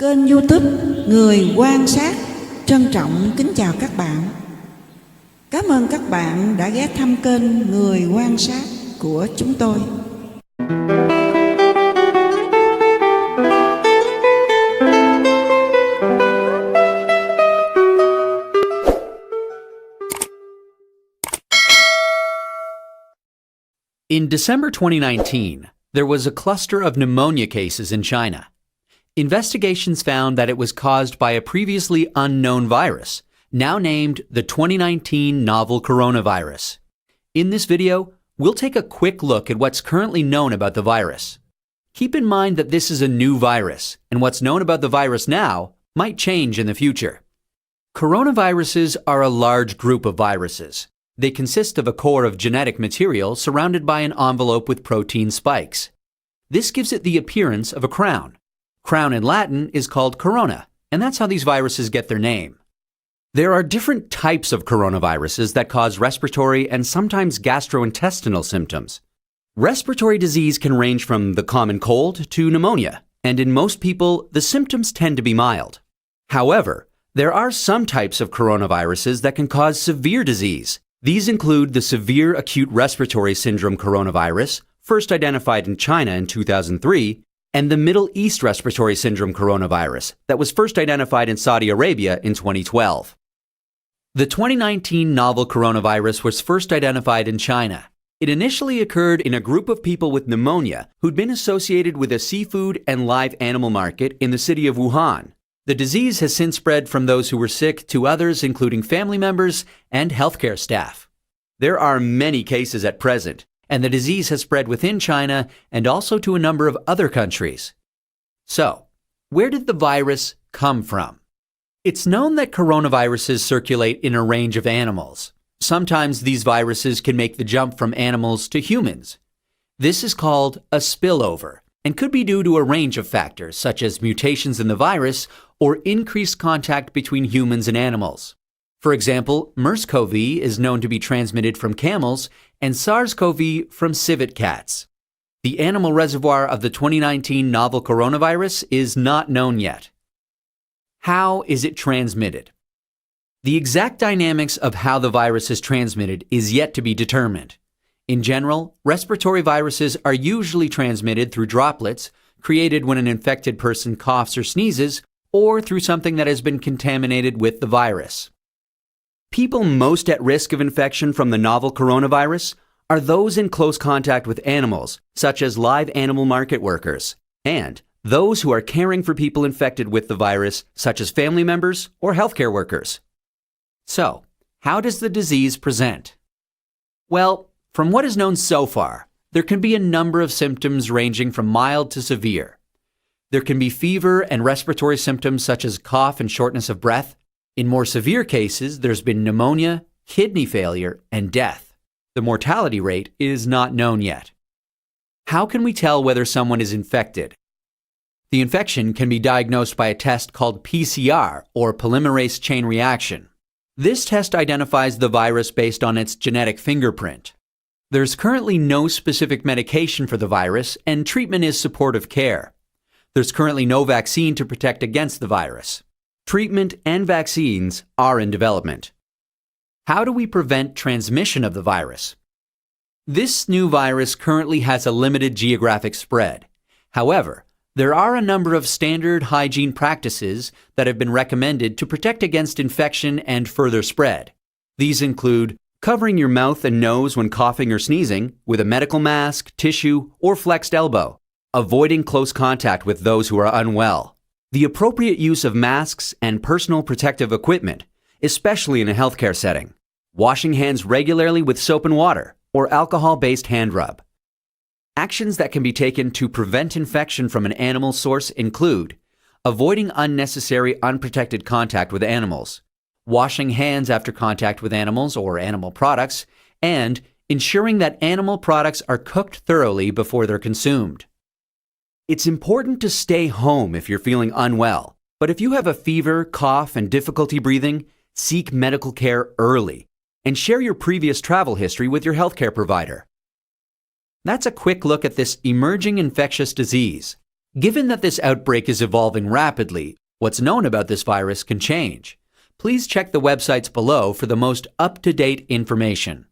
Kênh YouTube Người quan sát trân trọng kính chào các bạn. Cảm ơn các bạn đã ghé thăm kênh Người quan sát của chúng tôi. In December 2019, there was a cluster of pneumonia cases in China. Investigations found that it was caused by a previously unknown virus, now named the 2019 novel coronavirus. In this video, we'll take a quick look at what's currently known about the virus. Keep in mind that this is a new virus, and what's known about the virus now might change in the future. Coronaviruses are a large group of viruses. They consist of a core of genetic material surrounded by an envelope with protein spikes. This gives it the appearance of a crown. Crown in Latin is called corona, and that's how these viruses get their name. There are different types of coronaviruses that cause respiratory and sometimes gastrointestinal symptoms. Respiratory disease can range from the common cold to pneumonia, and in most people, the symptoms tend to be mild. However, there are some types of coronaviruses that can cause severe disease. These include the severe acute respiratory syndrome coronavirus, first identified in China in 2003, and the Middle East respiratory syndrome coronavirus that was first identified in Saudi Arabia in 2012. The 2019 novel coronavirus was first identified in China. It initially occurred in a group of people with pneumonia who'd been associated with a seafood and live animal market in the city of Wuhan. The disease has since spread from those who were sick to others, including family members and healthcare staff. There are many cases at present, and the disease has spread within China and also to a number of other countries. So, where did the virus come from? It's known that coronaviruses circulate in a range of animals. Sometimes these viruses can make the jump from animals to humans. This is called a spillover and could be due to a range of factors such as mutations in the virus or increased contact between humans and animals. For example, nCoV is known to be transmitted from camels and SARS-CoV from civet cats. The animal reservoir of the 2019 novel coronavirus is not known yet. How is it transmitted? The exact dynamics of how the virus is transmitted is yet to be determined. In general, respiratory viruses are usually transmitted through droplets created when an infected person coughs or sneezes, or through something that has been contaminated with the virus. People most at risk of infection from the novel coronavirus are those in close contact with animals, such as live animal market workers, and those who are caring for people infected with the virus, such as family members or healthcare workers. So, how does the disease present? Well, from what is known so far, there can be a number of symptoms ranging from mild to severe. There can be fever and respiratory symptoms such as cough and shortness of breath. In more severe cases, there's been pneumonia, kidney failure, and death. The mortality rate is not known yet. How can we tell whether someone is infected? The infection can be diagnosed by a test called PCR, or polymerase chain reaction. This test identifies the virus based on its genetic fingerprint. There's currently no specific medication for the virus, and treatment is supportive care. There's currently no vaccine to protect against the virus. Treatment and vaccines are in development. How do we prevent transmission of the virus? This new virus currently has a limited geographic spread. However, there are a number of standard hygiene practices that have been recommended to protect against infection and further spread. These include covering your mouth and nose when coughing or sneezing with a medical mask, tissue, or flexed elbow, avoiding close contact with those who are unwell, the appropriate use of masks and personal protective equipment, especially in a healthcare setting, washing hands regularly with soap and water, or alcohol-based hand rub. Actions that can be taken to prevent infection from an animal source include avoiding unnecessary unprotected contact with animals, washing hands after contact with animals or animal products, and ensuring that animal products are cooked thoroughly before they're consumed. It's important to stay home if you're feeling unwell, but if you have a fever, cough, and difficulty breathing, seek medical care early and share your previous travel history with your healthcare provider. That's a quick look at this emerging infectious disease. Given that this outbreak is evolving rapidly, what's known about this virus can change. Please check the websites below for the most up-to-date information.